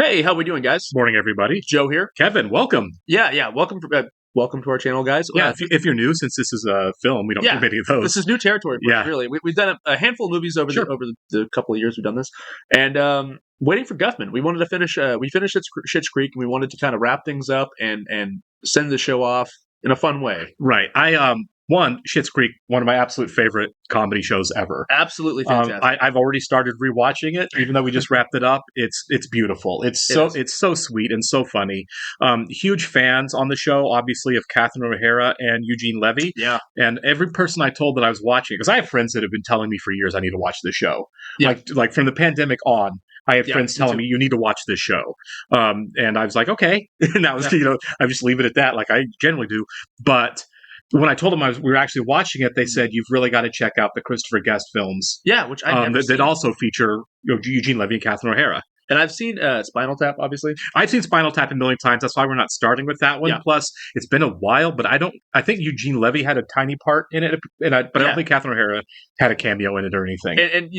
Hey, how we doing, guys? Morning, everybody. Joe here. Kevin, welcome. Yeah. Welcome to our channel, guys. If you're new, since this is a film, we don't do many of those. This is new territory for us, really. We've done a handful of movies over Sure. the couple of years we've done this, and waiting for Guffman. We wanted to finish. We finished Schitt's Creek, and we wanted to kind of wrap things up and send the show off in a fun way. Right. Schitt's Creek, one of my absolute favorite comedy shows ever. Absolutely fantastic. I've already started rewatching it, even though we just wrapped it up. It's beautiful. It's so sweet and so funny. Huge fans on the show, obviously, of Catherine O'Hara and Eugene Levy. Yeah. And every person I told that I was watching, because I have friends that have been telling me for years I need to watch this show. Yeah. Like from the pandemic on, I had friends telling me, you need to watch this show. And I was like, okay. And that was, I just leave it at that, like I generally do. But when I told them we were actually watching it, they said, you've really got to check out the Christopher Guest films. Yeah, which I never seen. That also feature Eugene Levy and Catherine O'Hara. And I've seen Spinal Tap, obviously. I've seen Spinal Tap a million times. That's why we're not starting with that one. Yeah. Plus, it's been a while, but I think Eugene Levy had a tiny part in it, but I don't think Catherine O'Hara had a cameo in it or anything. And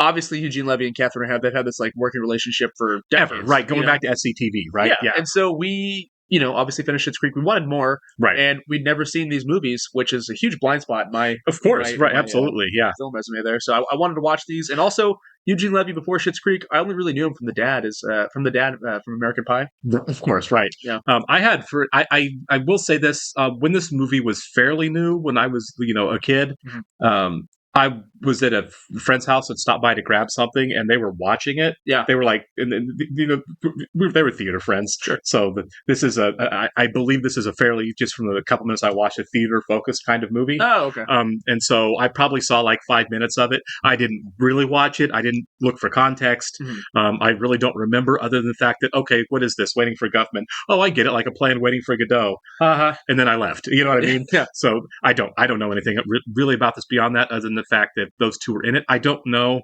obviously Eugene Levy and Catherine O'Hara, they've had this like working relationship for decades. Ever, right? Going back to SCTV, right? Yeah. And so we, obviously finished Schitt's Creek. We wanted more, right? And we'd never seen these movies, which is a huge blind spot in my, absolutely, film resume there. So I wanted to watch these, and also Eugene Levy before Schitt's Creek. I only really knew him from the dad from American Pie. Of course, right? Yeah. I will say this: when this movie was fairly new, when I was a kid. Mm-hmm. I was at a friend's house and stopped by to grab something, and they were watching it. Yeah, they were like, they were theater friends. Sure. So this is I believe this is a fairly, just from the couple minutes I watched, a theater focused kind of movie. Oh, okay. And so I probably saw like 5 minutes of it. I didn't really watch it. I didn't look for context. Mm-hmm. I really don't remember, other than the fact that, okay, what is this? Waiting for Guffman. Oh, I get it, like a plane waiting for Godot. And then I left. You know what I mean? Yeah. So I don't know anything really about this beyond that, other than the fact that those two were in it. I don't know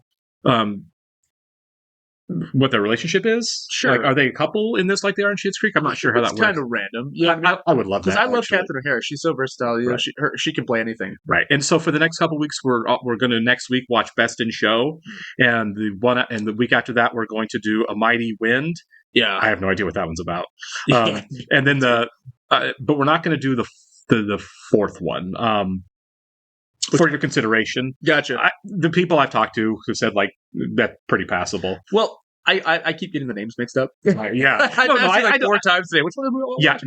what their relationship is. Sure. Like, are they a couple in this like they are in Schitt's Creek? I'm not sure how that works. It's kind of random. Yeah, I would love that. Because I love Catherine O'Hara. She's so versatile. Right. She can play anything. Right. And so for the next couple of weeks, we're going to next week watch Best in Show, and the week after that, we're going to do A Mighty Wind. Yeah. I have no idea what that one's about. And then but we're not going to do the fourth one. For your consideration. Gotcha. The people I've talked to who said like that's pretty passable. Well, I keep getting the names mixed up. Yeah. I 4 times today. Which one?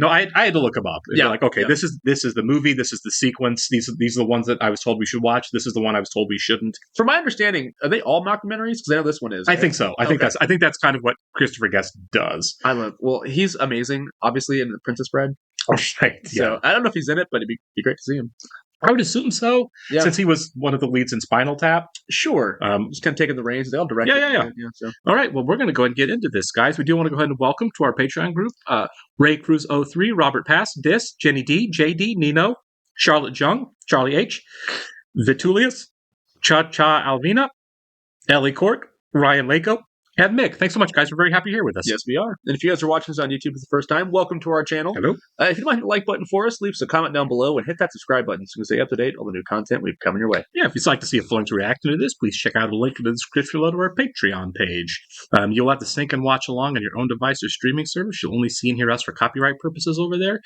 I had to look them up. Yeah. Like, okay, this is the movie. This is the sequence. These are the ones that I was told we should watch. This is the one I was told we shouldn't. From my understanding, are they all mockumentaries? Because I know this one is. Right? I think so. I think that's kind of what Christopher Guest does. Well, he's amazing, obviously, in The Princess Bride. Right. So I don't know if he's in it, but it'd be great to see him. I would assume so, since he was one of the leads in Spinal Tap. Sure. Just kind of taking the reins. They'll direct it. Yeah. So. All right. Well, we're going to go ahead and get into this, guys. We do want to go ahead and welcome to our Patreon group, Ray Cruz 03, Robert Pass, Dis, Jenny D, JD, Nino, Charlotte Jung, Charlie H, Vitulius, Cha Cha Alvina, Ellie Cork, Ryan Lako, and Mick. Thanks so much, guys. We're very happy you're here with us. Yes, we are. And if you guys are watching this on YouTube for the first time, welcome to our channel. Hello. If you don't mind, hit the like button for us, leave us a comment down below, and hit that subscribe button so you can stay up to date on the new content we've coming your way. Yeah, if you'd like to see a full-length reaction to this, please check out a link in the description below to our Patreon page. You'll have to sync and watch along on your own device or streaming service. You'll only see and hear us for copyright purposes over there.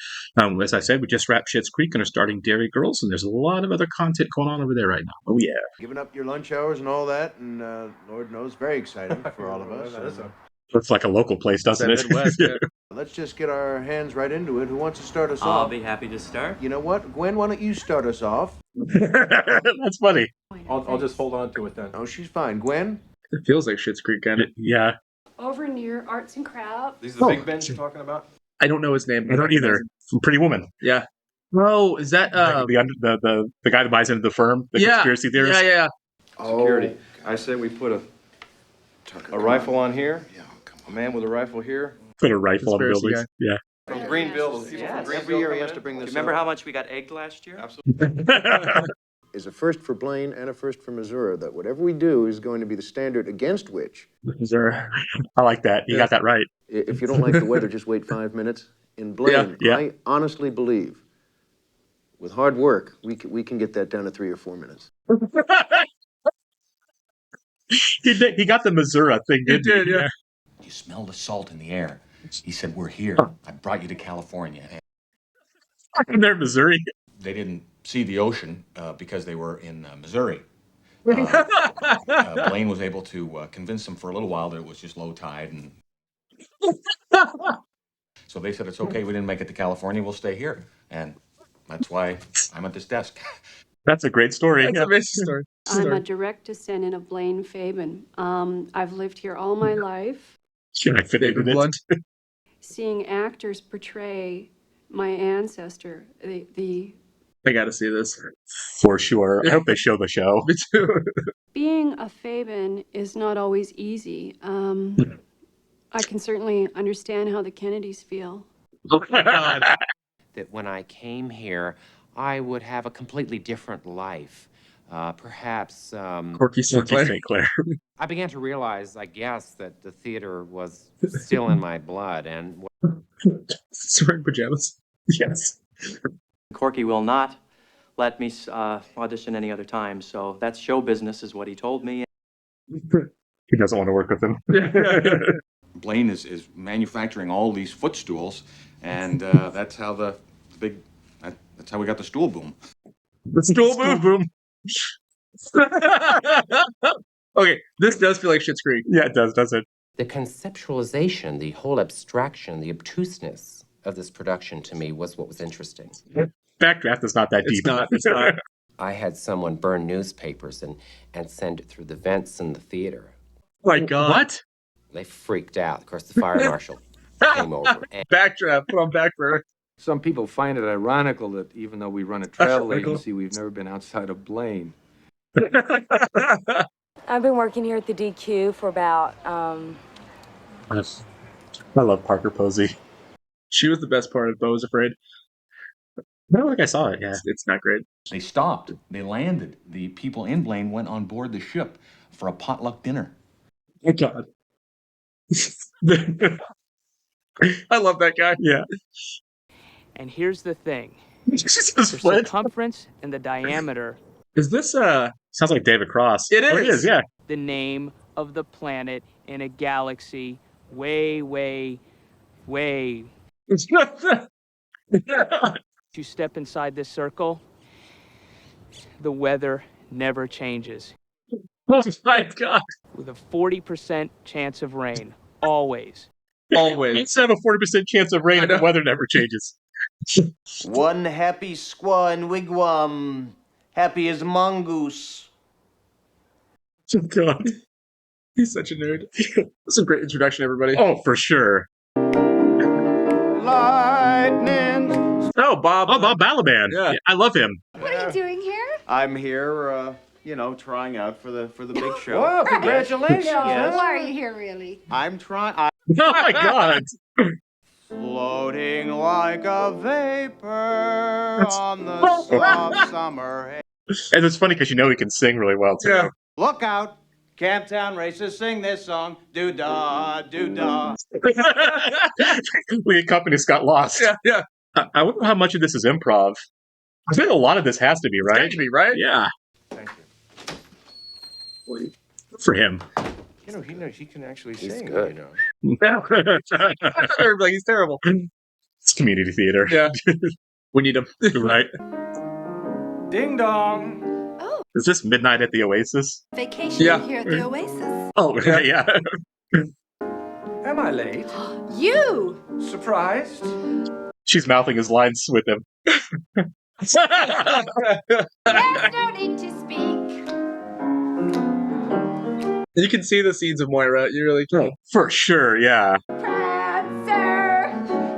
As I said, we just wrapped Schitt's Creek and are starting Dairy Girls, and there's a lot of other content going on over there right now. Oh, yeah. Giving up your lunch hours and all that, and Lord knows, very exciting for all of us. Looks like a local place, doesn't it? Midwest, yeah. Let's just get our hands right into it. Who wants to start us off? I'll be happy to start. You know what? Gwen, why don't you start us off? That's funny. I'll just hold on to it then. Oh, she's fine. Gwen? It feels like Schitt's Creek, kind of. Yeah. Over near Arts and Crafts. These are the big Bens you're talking about? I don't know his name. I don't either. Pretty Woman. Yeah. Oh, is that the guy that buys into the firm? The conspiracy theorist? Yeah. Security. I say we put a rifle on here. A man with a rifle here. Put a rifle on Conspiracy buildings. guy. Yeah. From Greenville. The people Yes. from Greenville Every year he coming has in. to bring this Remember up. how much we got egged last year? Absolutely. Is a first for Blaine and a first for Missouri, that whatever we do is going to be the standard against which, I like that. You got that right. if you don't like the weather, just wait 5 minutes. In Blaine, Yeah. I honestly believe, with hard work, we can get that down to 3 or 4 minutes. He got the Missouri thing, didn't he? Yeah. You smell the salt in the air. He said, we're here. I brought you to California. And they're in Missouri. They didn't see the ocean because they were in Missouri. Blaine was able to convince them for a little while that it was just low tide. And so they said, it's okay. We didn't make it to California. We'll stay here. And that's why I'm at this desk. That's a great story. That's a amazing story. I'm a direct descendant of Blaine Fabian. I've lived here all my life. Should I fit in with Blunt. it? Seeing actors portray my ancestor, the I got to see this. For sure. I hope they show the show. Me too. being a Fabian is not always easy. I can certainly understand how the Kennedys feel. Oh my God. That when I came here, I would have a completely different life. Perhaps Corky St. Clair. St. Clair. I began to realize, I guess, that the theater was still in my blood. And Wearing pajamas. Yes. Corky will not let me audition any other time, so that's show business is what he told me. He doesn't want to work with him. Blaine is manufacturing all these footstools, and that's how that's how we got the stool boom. The stool boom. Okay, this does feel like Schitt's Creek. Yeah, it does, doesn't it? the conceptualization, the whole abstraction, the obtuseness of this production to me was what was interesting. Backdraft is not that It's deep. not. It's not. I had someone burn newspapers and send it through the vents in the theater. My God. What? They freaked out. Of course, the fire marshal came over. And Backdraft. Put on back burner. Some people find it ironical that even though we run a travel agency, we've never been outside of Blaine. I've been working here at the DQ for about, I love Parker Posey. She was the best part of Beau is Afraid. I don't think I saw it, yeah. It's not great. They stopped. They landed. The people in Blaine went on board the ship for a potluck dinner. My God. I love that guy. Yeah. And here's the thing. His The foot. circumference and the diameter, Is this Sounds like David Cross. It Oh, it is. is, yeah. the name of the planet in a galaxy way, way, way. You step inside this circle, the weather never changes. Oh my God. With a 40% chance of rain, always. always? It's have a 40% chance of rain I if the know. weather never changes. One happy squaw in wigwam, happy as mongoose. Oh, God. He's such a nerd. That's a great introduction, everybody. Oh, for sure. Lightning. Oh, Bob. Oh, Bob Balaban. Yeah. I love him. What are you doing here? I'm here, trying out for the big show. Well, congratulations. Yes. Why are you here, really? I'm trying. Oh, my God. Floating like a vapor on the soft summer air. And it's funny because you know he can sing really well, too. Yeah. Look out, Camptown racers sing this song. Do-da, do-da. Lee Company's got lost. Yeah, yeah. I wonder how much of this is improv. I think a lot of this has to be, right? Got to be, right? Yeah. Thank For him. You know, he can actually He's sing, good. you know. I thought they were like, he's terrible. It's community theater. Yeah. We need him. Right. Ding dong. Is this Midnight at the Oasis? Vacation Yeah. here at the Oasis. Oh, yeah. Am I late? You! Surprised? She's mouthing his lines with him. There's no need to speak. You can see the scenes of Moira. You really can. For sure, yeah. Prancer!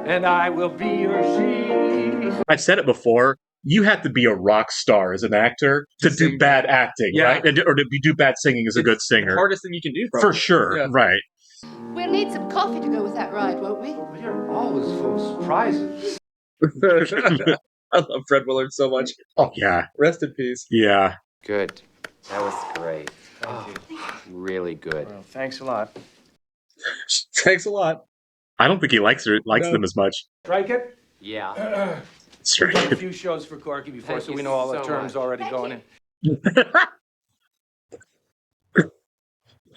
And I will be your she. I've said it before. You have to be a rock star as an actor to do Sing. bad acting, Yeah. right? Or to do bad singing as a good singer. The hardest thing you can do, For probably. sure, Yeah. right. We'll need some coffee to go with that ride, won't we? Well, you're always full of surprises. I love Fred Willard so much. Oh, yeah. Rest in peace. Yeah. good. That was great. Really good. Well, thanks a lot. Thanks a lot. I don't think he likes No. them as much. Strike it. Yeah. We've done a Straight. few shows for Corky before, Thank so you we know all the so terms much. already Thank going you.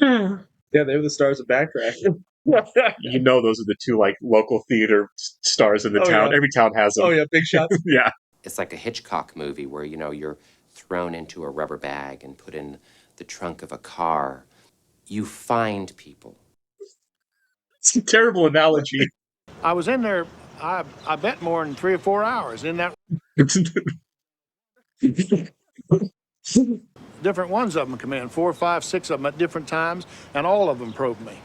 in. Yeah, they were the stars of Backtrack. You know, those are the two like local theater stars in the town. Yeah. Every town has them. Oh yeah, big shots. Yeah. It's like a Hitchcock movie where, you're thrown into a rubber bag and put in the trunk of a car. You find people. It's a terrible analogy. I was in there, I bet more than 3 or 4 hours in that. Different ones of them come in, 4, 5, 6 of them at different times, and all of them probe me.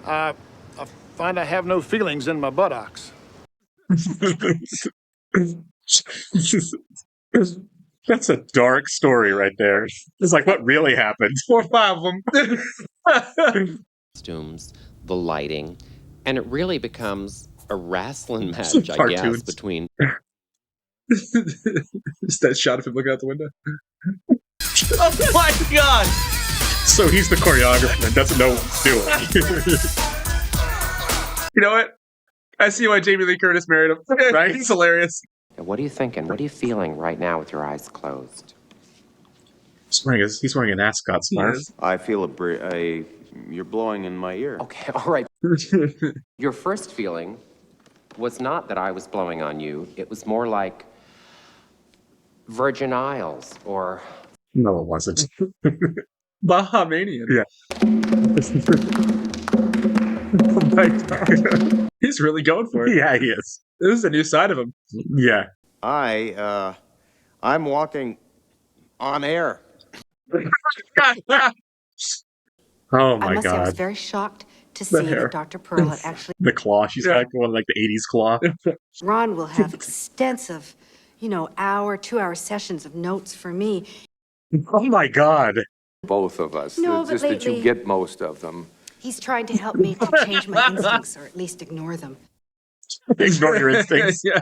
I find I have no feelings in my buttocks. That's a dark story right there. It's like, what really happened? 4 or 5 of them. Costumes, the lighting, and it really becomes a wrestling match, I guess, Cartoons. between Just that shot of him looking out the window. Oh my god! So he's the choreographer and doesn't know what he's doing. You know what? I see why Jamie Lee Curtis married him. Right? He's hilarious. What are you thinking? What are you feeling right now with your eyes closed? He's wearing an ascot scarf. I feel you're blowing in my ear. Okay, all right. Your first feeling was not that I was blowing on you. It was more like Virgin Isles or... No, it wasn't. Bahamian. Yeah. Oh my god. He's really going for it. Yeah, he is. This is a new side of him. Yeah. I'm walking on air. Oh my I must say, I was god. very shocked to The see hair. that Dr. Pearl had actually. The claw. She's got one like the 80s claw. Ron will have extensive, hour, 2-hour sessions of notes for me. Oh my god. Both of us. No, It's but just that you lately- get most of them. He's trying to help me to change my instincts, or at least ignore them. Ignore your instincts. Yeah.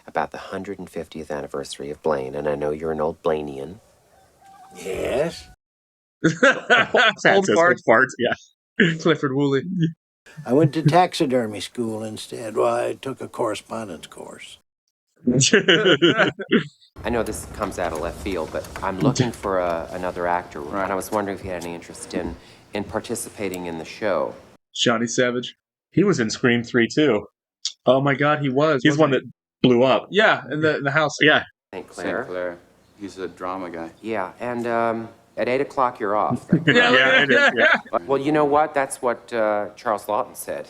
about the 150th anniversary of Blaine, and I know you're an old Blainian. Yes. Old fart. Farts, yeah. Clifford Woolley. I went to taxidermy school instead. Well, I took a correspondence course. I know this comes out of left field, but I'm looking for another actor, and I was wondering if you had any interest in participating in the show. Johnny Savage. He was in Scream 3 too. Oh my god, he was. He's one that blew up. Yeah, in the house. Yeah. St. Clair. St. Clair. He's a drama guy. Yeah, and at 8 o'clock you're off. Yeah, it is. Yeah. Well, you know what? That's what Charles Lawton said,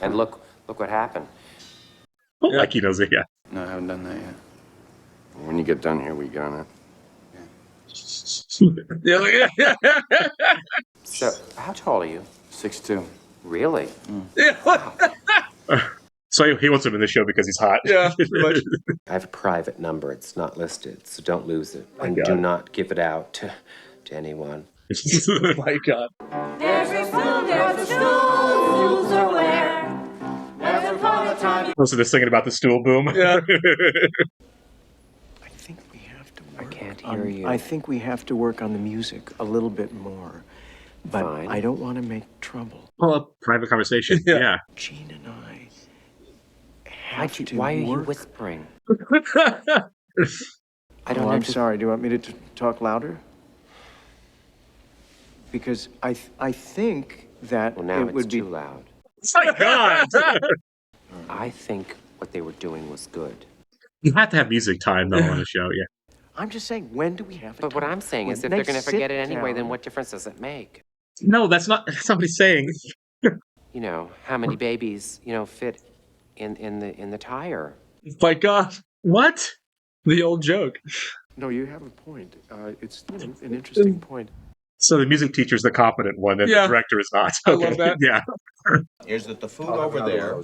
and look what happened. Like he knows it, yeah. No, I haven't done that yet. When you get done here, we get on it. Yeah. So, how tall are you? 6'2". Really? So he wants him in the show because he's hot. Yeah, pretty much. I have a private number. It's not listed, so don't lose it. My And God. do not give it out to anyone. Oh my god. There's a stool, there's a stool, stools are where. Once upon a time. Also, they're singing about the stool boom. Yeah. I think we have to I work can't hear you. I think we have to work on the music a little bit more. But Fine. I don't want to make trouble. Well, private conversation. Yeah. Gene and I Why'd have you- to why are you work. whispering? I don't I'm under- sorry. Do you want me to talk louder? Because I think that Well, now it it's would be too loud. Oh my God. I think what they were doing was good. You have to have music time, though, on the show, yeah. I'm just saying, when do we have it? But what I'm saying is, if they're going to forget it anyway, then what difference does it make? No, that's not what he's saying. How many babies, fit in the tire? My god. What? The old joke. No, you have a point. It's an interesting point. So the music teacher's the competent one, and Yeah. the director is not. I love that. Yeah. Is that the food over there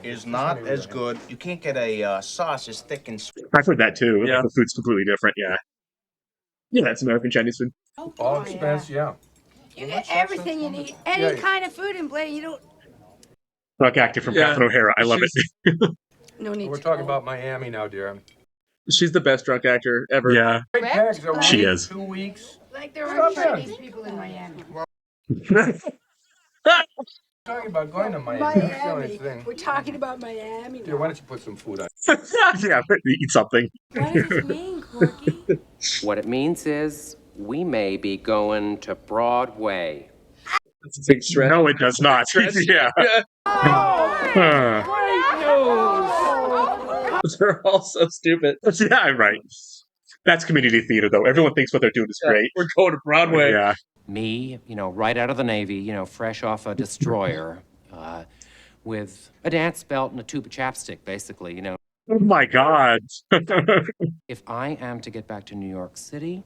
is not as good. You can't get a sauce as thick and sweet. I've heard that too. Yeah. Like, the food's completely different, yeah. Yeah, that's American Chinese food. All expense, yeah. You get everything you need. Any kind of food in Blaine. You don't. Like actor from Yeah. Catherine O'Hara. I love it. No need We're to talking go. about Miami now, dear. She's the best drunk actor ever. Yeah. Correct? She is. 2 weeks. Like there are Chinese people in Miami. Talking about going to Miami. That's the only Miami. thing. We're talking about Miami. Dear, why don't you put some food on? Yeah, eat something. What does it mean, Corky? What it means is we may be going to Broadway. That's a big stretch. No, it does not. Yeah. They're all so stupid. Yeah, right. That's community theater, though. Everyone thinks what they're doing is great. We're going to Broadway. Yeah. Me, right out of the Navy, fresh off a destroyer, with a dance belt and a tube of chapstick, basically, Oh my God. If I am to get back to New York City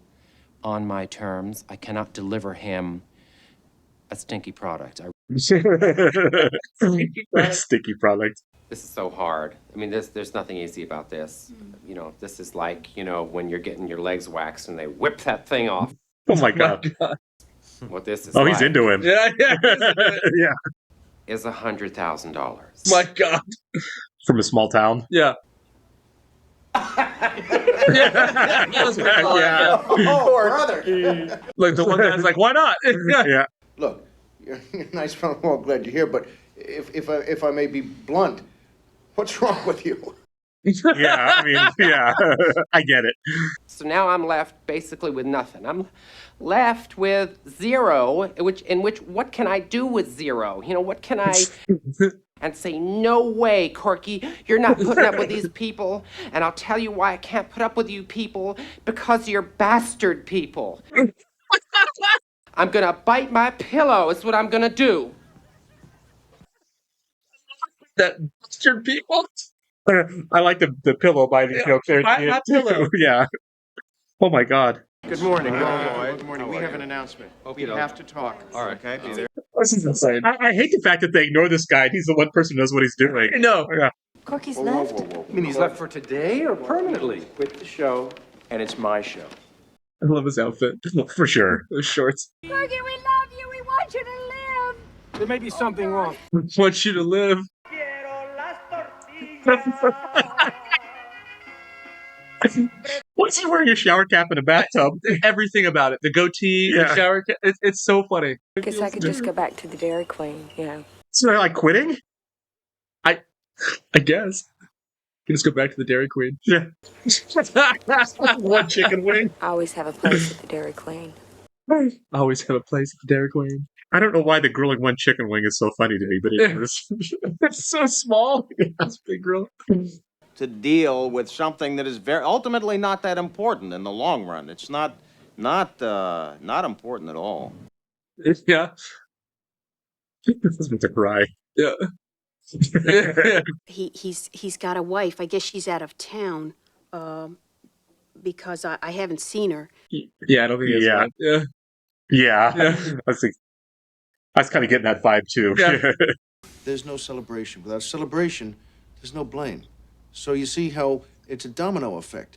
on my terms, I cannot deliver him a stinky product. Sticky product. This is so hard. I mean, there's nothing easy about this. This is like, when you're getting your legs waxed and they whip that thing off. Oh my God. What this is Oh, like he's into him. Yeah. Yeah. is $100,000. My God. From a small town. Yeah. Yeah. Oh, brother. Like the one guy's like, why not? Yeah. Look, you're a nice fellow. Well, glad you're here, but if I may be blunt, what's wrong with you? Yeah, I mean, yeah. I get it. So now I'm left basically with nothing. I'm left with zero, what can I do with zero? What can I... and say, no way, Corky, you're not putting up with these people. And I'll tell you why I can't put up with you people, because you're bastard people. I'm gonna bite my pillow, is what I'm gonna do. That bastard people. I like the pillow biting joke there. My pillow. Yeah. Oh my God. Good morning, Good morning. We have an announcement. We have to talk. All right. Okay, be there. This is insane. I hate the fact that they ignore this guy. He's the one person who knows what he's doing. No. Yeah. Corky's left. You mean he's left for today or permanently? Quit the show, and it's my show. I love his outfit. For sure. Those shorts. Corky, we love you. We want you to live. There may be something wrong. Want you to live. What's he wearing a shower cap in a bathtub? Everything about it. The goatee, the shower cap. It's so funny. I guess I could just go back to the Dairy Queen, So they're like quitting? I guess. You just go back to the Dairy Queen. Yeah. One chicken wing. I always have a place at the Dairy Queen. I always have a place at the Dairy Queen. I don't know why the grilling one chicken wing is so funny to me, but it is. It's so small. That's big grill. To deal with something that is ultimately not that important in the long run. It's not important at all. Yeah. This is to cry. Yeah. He's got a wife. I guess she's out of town, because I haven't seen her. Yeah, I don't think it's fun. Yeah. I was kind of getting that vibe too. Yeah. There's no celebration. Without celebration, there's no blame. So you see how it's a domino effect.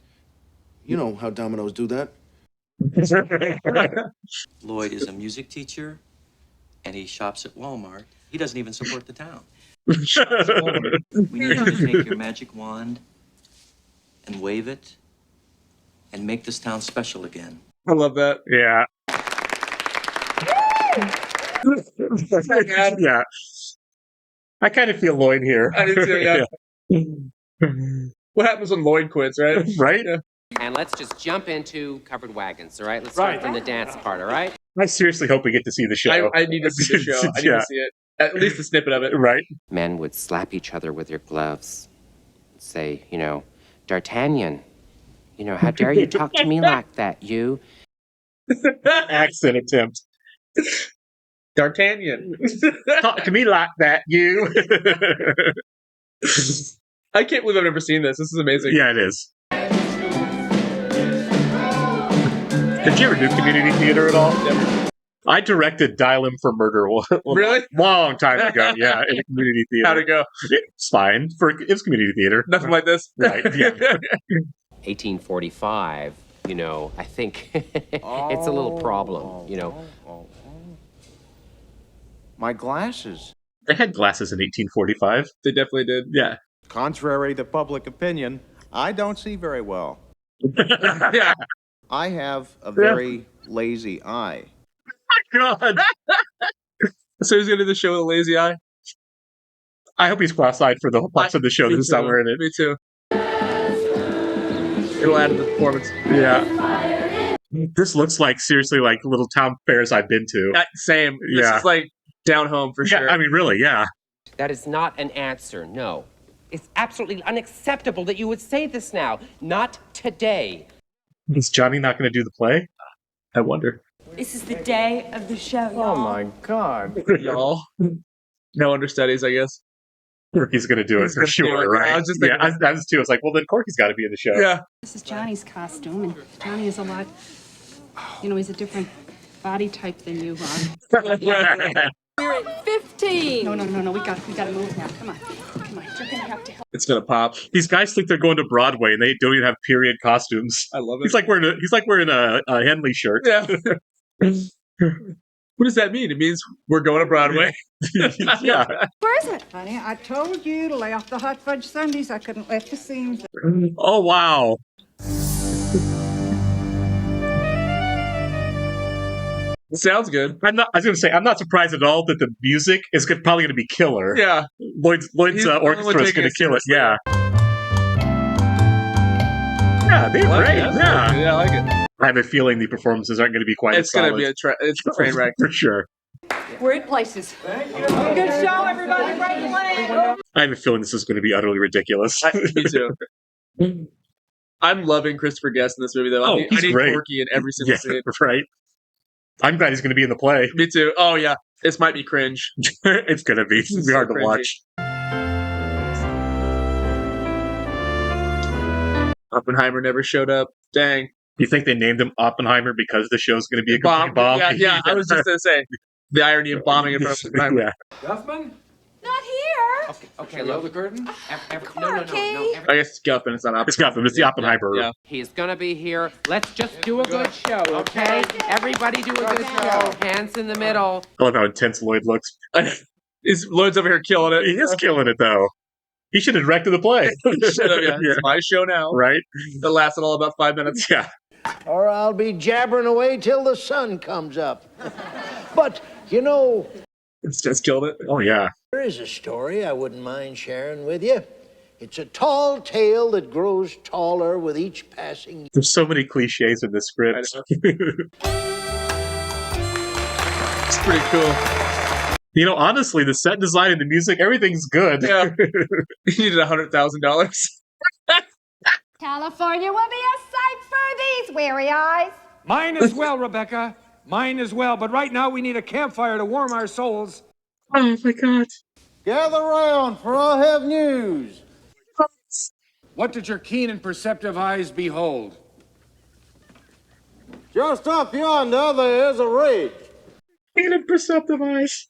You know how dominoes do that. Lloyd is a music teacher, and he shops at Walmart. He doesn't even support the town. We need you to take your magic wand and wave it and make this town special again. I love that. Yeah. Yeah. I kind of feel Lloyd here. I do too, yeah. What happens when Lloyd quits, right? Right? Yeah. And let's just jump into covered wagons, all right? Let's start from the dance part, all right? I seriously hope we get to see the show. I need to see the show. I need to see it. At least a snippet of it. Right. Men would slap each other with their gloves. Say, D'Artagnan, how dare you talk to me like that, you? Accent attempt. D'Artagnan. Talk to me like that, you. I can't believe I've never seen this. This is amazing. Yeah, it is. Did you ever do community theater at all? Never. I directed Dial M for Murder Really? long time ago. Yeah, in a community theater. How'd it go? It's fine. It's community theater. Nothing like this? Right, yeah. 1845, I think it's a little problem, My glasses. They had glasses in 1845. They definitely did. Yeah. Contrary to public opinion, I don't see very well. Yeah. I have a very lazy eye. God. So he's gonna do the show with a lazy eye? I hope he's cross-eyed for the parts of the show this summer. Me too. It'll add to the performance. Yeah. This looks like seriously like little town fairs I've been to. Same. This is like down home for sure. I mean, really, yeah. That is not an answer, no. It's absolutely unacceptable that you would say this now. Not today. Is Johnny not going to do the play? I wonder. This is the day of the show, y'all. Oh my God. Y'all. No understudies, I guess. Corky's going to do it for sure, right? I was just thinking, I was too. I was like, well, then Corky's got to be in the show. Yeah. This is Johnny's costume, and Johnny is a lot, he's a different body type than you are. We're at 15. No, we gotta move now. Come on, you're gonna have to help. It's gonna pop. These guys think they're going to Broadway, and they don't even have period costumes. I love it. He's like wearing a Henley shirt. Yeah. What does that mean? It means we're going to Broadway. Yeah. Where is it? Honey, I told you to lay off the hot fudge sundaes. I couldn't let the seams. Oh, wow. Sounds good. I was going to say, I'm not surprised at all that the music is probably going to be killer. Yeah. Lloyd's orchestra is going to kill it. Yeah. Yeah, they're great. Yeah. Yeah, I like it. I have a feeling the performances aren't going to be quite as solid. It's going to be it's a train wreck. For sure. We're in places. Good show, everybody. Great play. I have a feeling this is going to be utterly ridiculous. Me too. I'm loving Christopher Guest in this movie, though. Oh, I need great. Corky in every single scene. Right. I'm glad he's going to be in the play. Me too. Oh, yeah. This might be cringe. It's going to be. It's going to be hard to watch. Oppenheimer never showed up. Dang. You think they named him Oppenheimer because the show's going to be a complete bomb? Yeah, I was just going to say. The irony of bombing in front of Oppenheimer. Yeah. Guffman? Not here. Okay, lower the curtain. No. I guess it's Guffman. It's not Oppenheimer. It's Guffman. It's the Oppenheimer. Yeah. He's gonna be here. Let's just do a good show, okay? Everybody do a good show. Hands in the middle. I love how intense Lloyd looks. Lloyd's over here killing it. He is killing it, though. He should have directed the play. Should have, yeah. It's my show now. Right? That lasted all about 5 minutes. Yeah. Or I'll be jabbering away till the sun comes up. But, It's just killed it. Oh, yeah. there is a story I wouldn't mind sharing with you. It's a tall tale that grows taller with each passing year. There's so many cliches in this script. It's pretty cool. Honestly, the set design and the music, everything's good. Yeah. You needed $100,000. California will be a sight for these weary eyes. Mine as well, Rebecca. Mine as well. But right now we need a campfire to warm our souls. Oh, my God. Gather round, for I have news. What did your keen and perceptive eyes behold? Just up yonder, there is a ridge. Keen and perceptive eyes.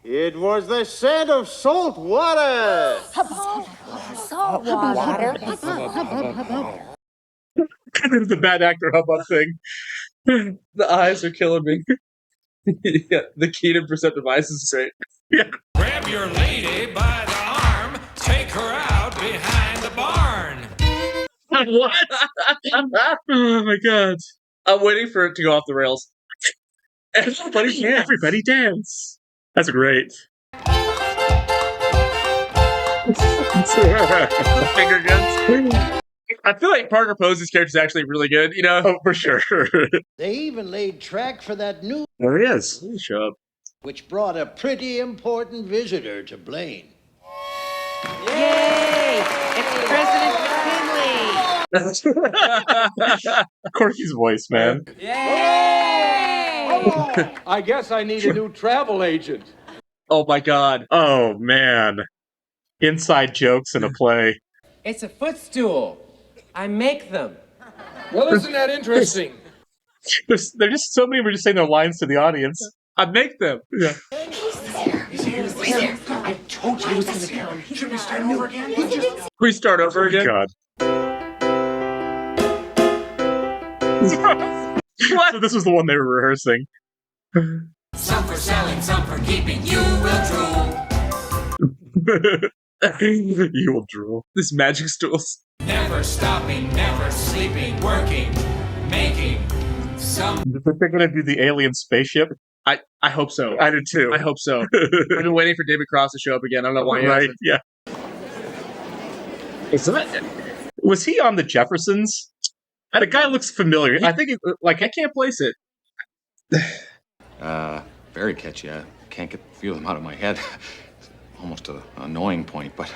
It was the scent of salt water. Salt water. It's the bad actor hubbub thing. The eyes are killing me. Yeah, the keen and perceptive eyes is great. Yeah. Grab your lady by the arm, take her out behind the barn. What? Oh, my God. I'm waiting for it to go off the rails. Everybody dance. That's great. Finger guns. I feel like Parker Posey's character is actually really good, Oh, for sure. They even laid track for that new, There he is. Show up. which brought a pretty important visitor to Blaine. Yay! It's President McKinley. Corky's voice, man. I guess I need a new travel agent. Oh my God. Oh, man. Inside jokes in a play. It's a footstool. I make them. Well, isn't that interesting? There's just so many were just saying their lines to the audience. I make them. Yeah. I told you he was going to come. Should we start over again? We start over again. God. What? So this was the one they were rehearsing. Some for selling, some for keeping. You will drool. You will drool. This magic stools. Never stopping, never sleeping, working, making some. Do you think they're going to do the alien spaceship? I hope so. I do too. I hope so. I've been waiting for David Cross to show up again. I don't know why he Right, hasn't. yeah. Is that Was he on the Jeffersons? The guy looks familiar. I think, I can't place it. Very catchy. I can't get a few of them out of my head. Almost an annoying point, but...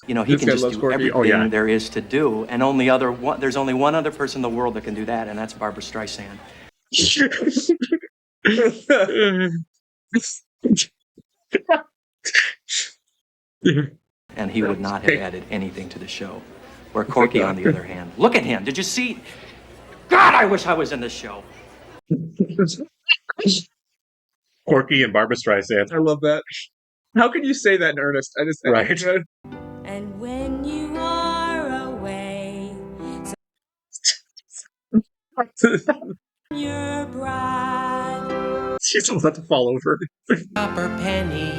You know, he This can guy just loves do Corky. everything there is to do, and there's only one other person in the world that can do that, and that's Barbara Streisand. And he would not have added anything to the show. Where Corky, on the other hand, look at him. Did you see? God, I wish I was in this show. Corky and Barbara Streisand. I love that. How can you say that in earnest? Right. And when you are away, your bride, She's about to fall over. copper penny,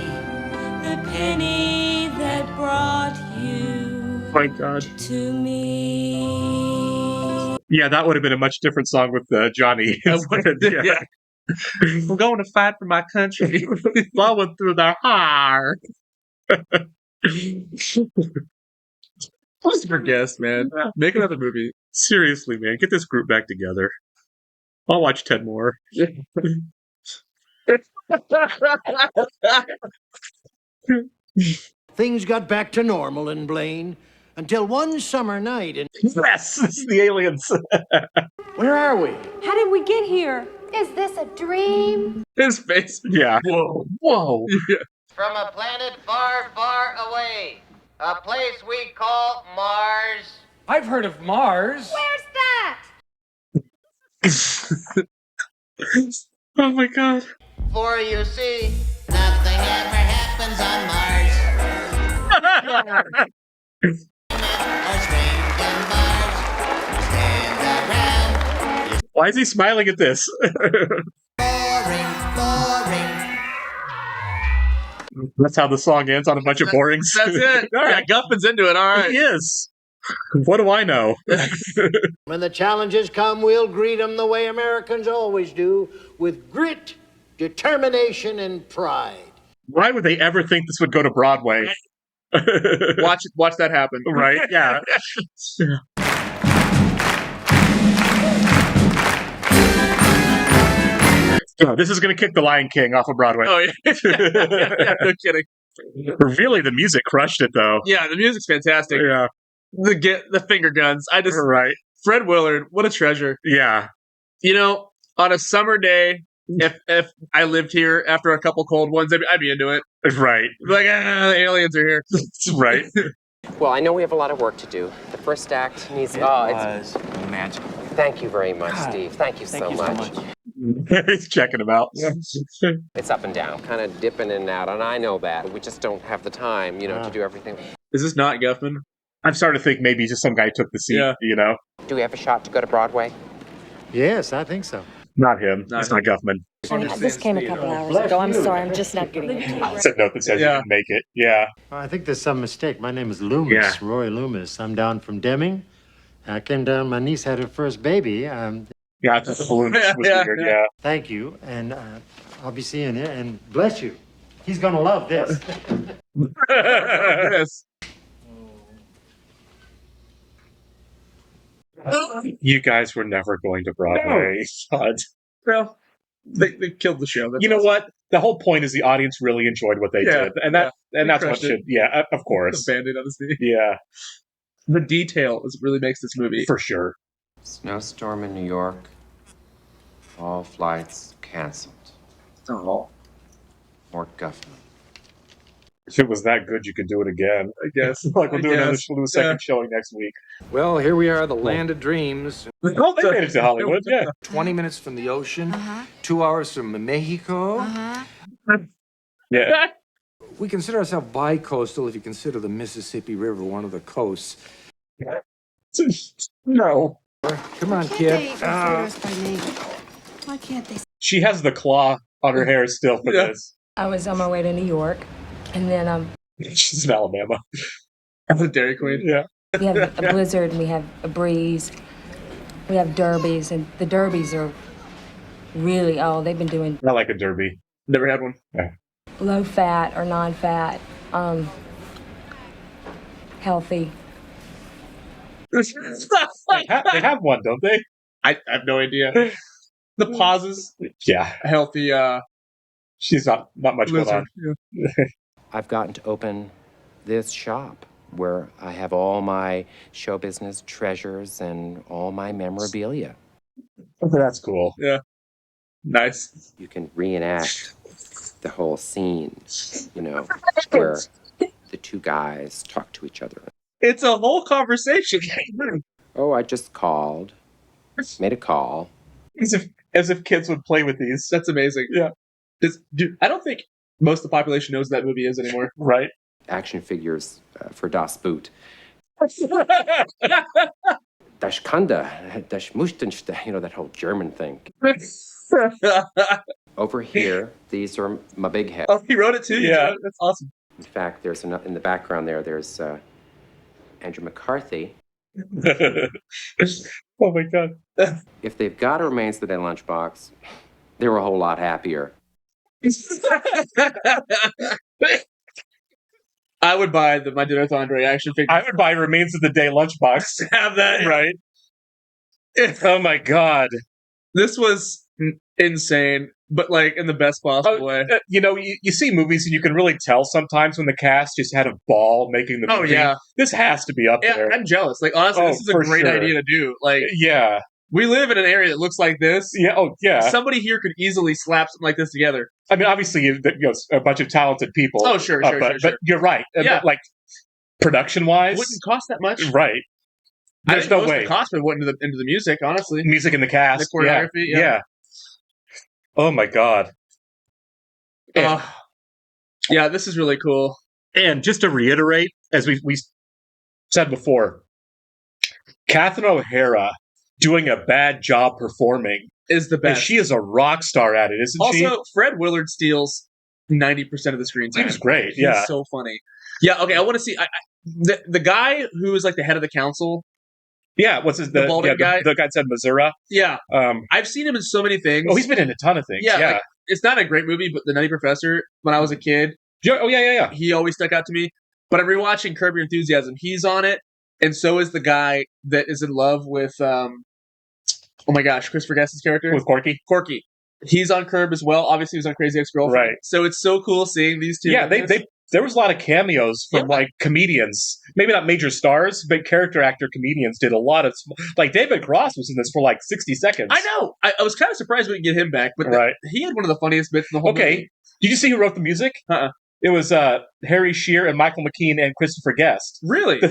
the penny that brought you My God. to me. Yeah, that would have been a much different song with Johnny. Yeah. We're going to fight for my country. Flowing through the heart. Who's your guest, man? Make another movie. Seriously, man, get this group back together. I'll watch 10 more. Things got back to normal in Blaine until one summer night in... Yes, this is the aliens. Where are we? How did we get here? Is this a dream? His face. Yeah. Whoa. Yeah. From a planet far, far away, a place we call Mars. I've heard of Mars. Where's that? Oh my God. For you see, nothing ever happens on Mars. Or strange on Mars. You stand around. Why is he smiling at this? Boring, boring. That's how the song ends, on a bunch of borings. That's it. All right. Yeah, Guffman's into it. All right. He is. What do I know? When the challenges come, we'll greet them the way Americans always do, with grit, determination, and pride. Why would they ever think this would go to Broadway? Watch that happen. Right? Yeah. Oh, this is going to kick The Lion King off of Broadway. Oh yeah. Yeah, no kidding. Really, the music crushed it, though. Yeah, the music's fantastic. Yeah. The finger guns. Right. Fred Willard, what a treasure. Yeah. You know, on a summer day, if I lived here after a couple cold ones, I'd be into it. Right. Like, the aliens are here. Right. Well, I know we have a lot of work to do. The first act needs... It was magical. Thank you very much, Steve. Thank you so much. He's checking him out. It's up and down, kind of dipping in and out, and I know that. We just don't have the time, to do everything. Is this not Guffman? I'm starting to think maybe just some guy took the seat, Do we have a shot to go to Broadway? Yes, I think so. Not him. It's not Guffman. This came a couple hours ago. I'm sorry, I'm just not getting it. It's a note that says you didn't make it. Yeah. I think there's some mistake. My name is Loomis, Roy Loomis. I'm down from Deming. I came down, my niece had her first baby. Yeah, the balloon was weird, yeah. Thank you, and I'll be seeing you, and bless you. He's gonna love this. Yes. You guys were never going to Broadway. No. Well, they killed the show. You know what? The whole point is the audience really enjoyed what they did, and that's what should. Yeah, of course. The Band-Aid on his knee. Yeah. The detail really makes this movie for sure. Snowstorm in New York. All flights canceled. Oh. Mort Guffman. If it was that good, you could do it again. I guess. We'll do a second showing next week. Well, here we are, the land of dreams. Oh, they made it to Hollywood, yeah. 20 minutes from the ocean, 2 hours from Mexico. Yeah. We consider ourselves bi-coastal if you consider the Mississippi River one of the coasts. No. Come on, kid. Why can't they? She has the claw on her hair still for this. I was on my way to New York, and then She's in Alabama. The Dairy Queen. Yeah. we have a blizzard, and we have a breeze. We have derbies, and the derbies are really, they've been doing I like a derby. Never had one. Yeah. low fat or non-fat, healthy. They have one, don't they? I have no idea. The pauses. Yeah. A healthy She's not much going on. lizard. I've gotten to open this shop where I have all my show business treasures and all my memorabilia. That's cool. Yeah. Nice. You can reenact the whole scene, you know, where the two guys talk to each other. It's a whole conversation. Oh, I just called, made a call. As if kids would play with these. That's amazing. Yeah. I don't think most of the population knows what that movie is anymore. Right. Action figures for Das Boot. Das Kanda, Das Mustenste, you know, that whole German thing. Over here, these are my big head. Oh, he wrote it too? Yeah. That's awesome. In fact, there's in the background there's Andrew McCarthy. Oh my God. If they've got a Remains of the Dead lunchbox, they were a whole lot happier. I would buy my Dinner with Andre action figure. I would buy Remains of the Day lunchbox. Have that. Right. Oh my God. This was insane, but like in the best possible way. You know, you see movies and you can really tell sometimes when the cast just had a ball making the movie. Yeah. This has to be up there. I'm jealous. Like, honestly, this is a great idea to do. Like, yeah. We live in an area that looks like this. Yeah. Oh, yeah. Somebody here could easily slap something like this together. I mean, obviously, a bunch of talented people. Oh, sure. But you're right. Yeah. Like, production-wise. Wouldn't cost that much. Right. There's no way. The cost would went into the music, honestly. Music in the cast. The choreography. Yeah. Oh, my God. Yeah, this is really cool. And just to reiterate, as we said before, Catherine O'Hara doing a bad job performing is the best. And she is a rock star at it, isn't she? Also, Fred Willard steals 90% of the screen time. He's great. Yeah, he's so funny. Yeah. Okay, I want to see the guy who is like the head of the council. Yeah, what's his the balding guy? The guy said Missouri. Yeah, I've seen him in so many things. Oh, he's been in a ton of things. Yeah, like, it's not a great movie, but The Nutty Professor. When I was a kid, yeah. He always stuck out to me. But I'm rewatching Curb Your Enthusiasm. He's on it, and so is the guy that is in love with. Oh my gosh, Christopher Guest's character with Corky. Corky, he's on Curb as well. Obviously, he was on Crazy Ex-Girlfriend. Right. So it's so cool seeing these two. Yeah, there was a lot of cameos from like comedians, maybe not major stars, but character actor comedians did a lot of like David Cross was in this for like 60 seconds. I know. I was kind of surprised we didn't get him back, but he had one of the funniest bits in the whole movie. Did you see who wrote the music? It was Harry Shearer and Michael McKean and Christopher Guest. Really? The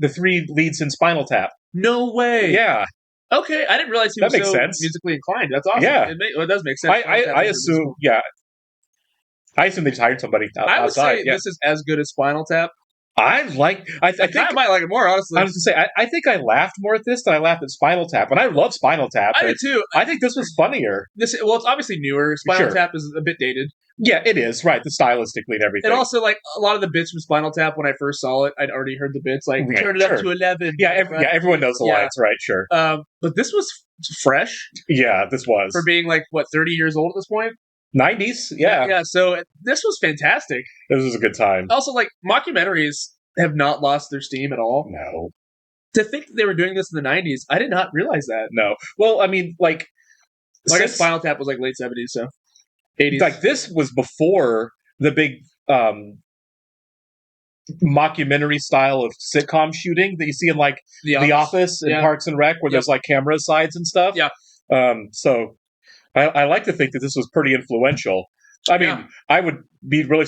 three leads in Spinal Tap. No way. Yeah. Okay, I didn't realize he was so musically inclined. That's awesome. Yeah, it does make sense. I assume. Yeah, I assume they just hired somebody outside. I would say this is as good as Spinal Tap. I think I might like it more, honestly. I was going to say, I think I laughed more at this than I laughed at Spinal Tap, and I love Spinal Tap. I did too. I think this was funnier. It's obviously newer. Spinal Tap is a bit dated. Yeah, it is, right, the stylistically and everything. And also, like, a lot of the bits from Spinal Tap, when I first saw it, I'd already heard the bits, like, turn it up to 11. Yeah, everyone knows the lines, right, sure. But this was fresh. Yeah, this was. For being, like, 30 years old at this point? 90s, yeah. Yeah, so this was fantastic. This was a good time. Also, like, mockumentaries have not lost their steam at all. No. To think that they were doing this in the 90s, I did not realize that. No. Well, I mean, like I guess Spinal Tap was, like, late 70s, so 80s. Like, this was before the big mockumentary style of sitcom shooting that you see in, like, The Office and Parks and Rec, where there's, like, camera sides and stuff. Yeah. So I like to think that this was pretty influential. I mean, I would be really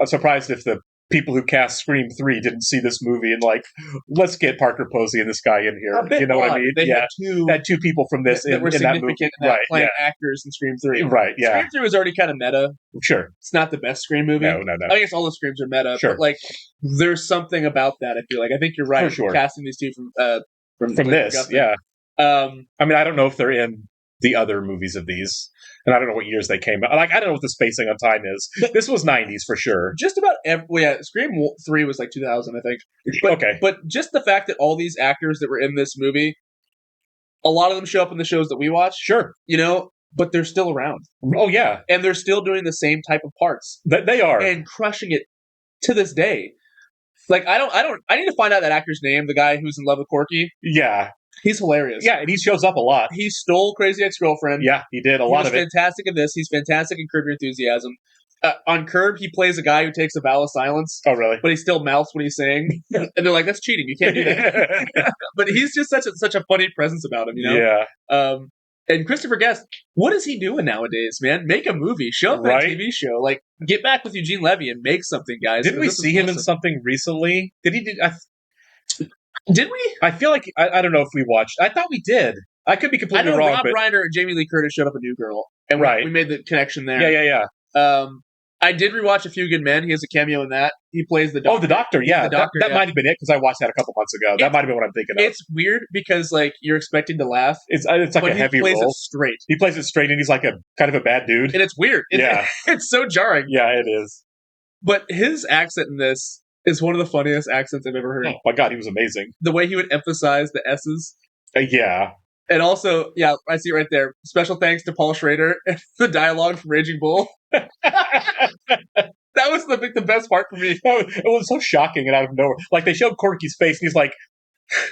surprised if the people who cast Scream 3 didn't see this movie and like, let's get Parker Posey and this guy in here. You know what I mean? They had two people from this that were significant playing actors in Scream 3. Right, yeah. Scream 3 was already kind of meta. Sure. It's not the best Scream movie. No. I guess all the Screams are meta, sure. but like, there's something about that, I feel like. I think you're right. For sure. Casting these two from this, Guffman. yeah. I mean, I don't know if they're in the other movies of these. And I don't know what years they came out. Like, I don't know what the spacing on time is. This was 90s for sure. Just about Scream 3 was like 2000, I think. Okay. But just the fact that all these actors that were in this movie, a lot of them show up in the shows that we watch. Sure. You know, but they're still around. Oh, yeah. And they're still doing the same type of parts. They are. And crushing it to this day. Like, I need to find out that actor's name, the guy who's in love with Corky. Yeah. He's hilarious. Yeah, and he shows up a lot. He stole Crazy Ex-Girlfriend. Yeah, he did a lot of it. He was fantastic in this. He's fantastic in Curb Your Enthusiasm. On Curb, he plays a guy who takes a vow of silence. Oh, really? But he still mouths when he's saying. And they're like, that's cheating. You can't do that. But he's just such a funny presence about him, you know? Yeah. And Christopher Guest, what is he doing nowadays, man? Make a movie. Show up that TV show. Like, get back with Eugene Levy and make something, guys. Didn't we see him in something recently? Did he do... Did we? I feel like... I don't know if we watched... I thought we did. I could be completely wrong, Rob Reiner and Jamie Lee Curtis showed up a New Girl. And we made the connection there. Yeah. I did rewatch A Few Good Men. He has a cameo in that. He plays the doctor. Oh, the doctor, yeah. The doctor, that might have been it, because I watched that a couple months ago. That might have been what I'm thinking of. It's weird, because, like, you're expecting to laugh. It's like a heavy role. He plays it straight. He plays it straight, and he's like a kind of a bad dude. And it's weird. It's so jarring. Yeah, it is. But his accent in this is one of the funniest accents I've ever heard. Oh, my God, he was amazing. The way he would emphasize the S's. Yeah. And also, yeah, I see it right there. Special thanks to Paul Schrader and the dialogue from Raging Bull. That was the best part for me. It was so shocking and out of nowhere. Like, they showed Corky's face, and he's like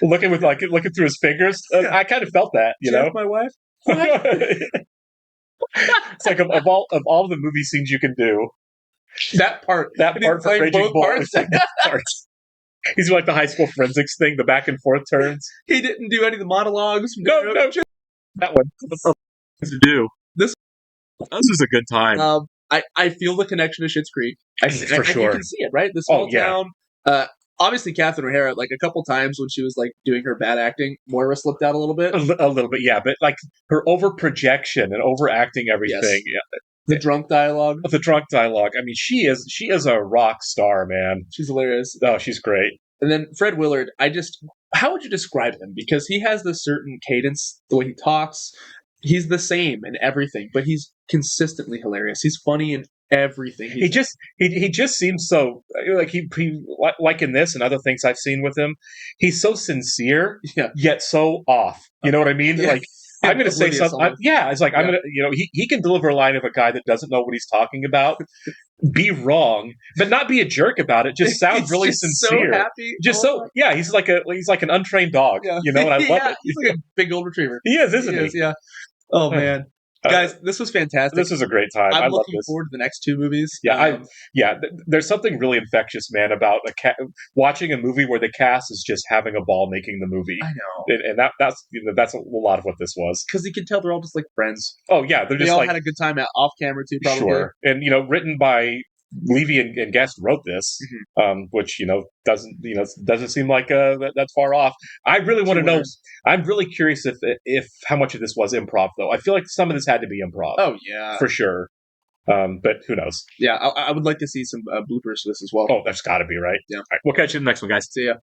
looking through his fingers. I kind of felt that, you know. My wife. It's like of all the movie scenes you can do, that part for Raging Bull is like that part. He's doing like the high school forensics thing, the back and forth turns. He didn't do any of the monologues. No, just that one. To do this is a good time. I feel the connection to Schitt's Creek. For sure, you can see it, right? This small town. Obviously, Catherine O'Hara, like a couple times when she was like doing her bad acting, Moira slipped out a little bit. A little bit, yeah. But like her over projection and overacting everything. Yes. Yeah. The drunk dialogue. I mean, she is a rock star, man. She's hilarious. Oh, she's great. And then Fred Willard, how would you describe him? Because he has this certain cadence, the way he talks. He's the same in everything, but he's consistently hilarious. He's funny in everything. He just seems so like he like in this and other things I've seen with him. He's so sincere, yet so off. You know what I mean? Yeah. Like, I'm going to say something. It's like I'm going to, he can deliver a line of a guy that doesn't know what he's talking about, be wrong, but not be a jerk about it. Just sound really sincere. So happy. He's like an untrained dog. Yeah. You know, and I love it. He's like a big old retriever. He is, isn't he? Yeah. Oh man. Guys, this was fantastic. This was a great time. I'm love looking this. forward to the next two movies. Yeah, there's something really infectious, man, about watching a movie where the cast is just having a ball making the movie. I know, and that's a lot of what this was. Because you can tell they're all just like friends. Oh yeah, they all had a good time off camera too. Probably. Sure, and written by Levy and Guest wrote this, which doesn't seem like that's far off. I really want to know. I'm really curious if how much of this was improv, though. I feel like some of this had to be improv. Oh yeah, for sure. But who knows? Yeah, I would like to see some bloopers for this as well. Oh, there's got to be, right? Yeah. All right, we'll catch you in the next one, guys. See ya.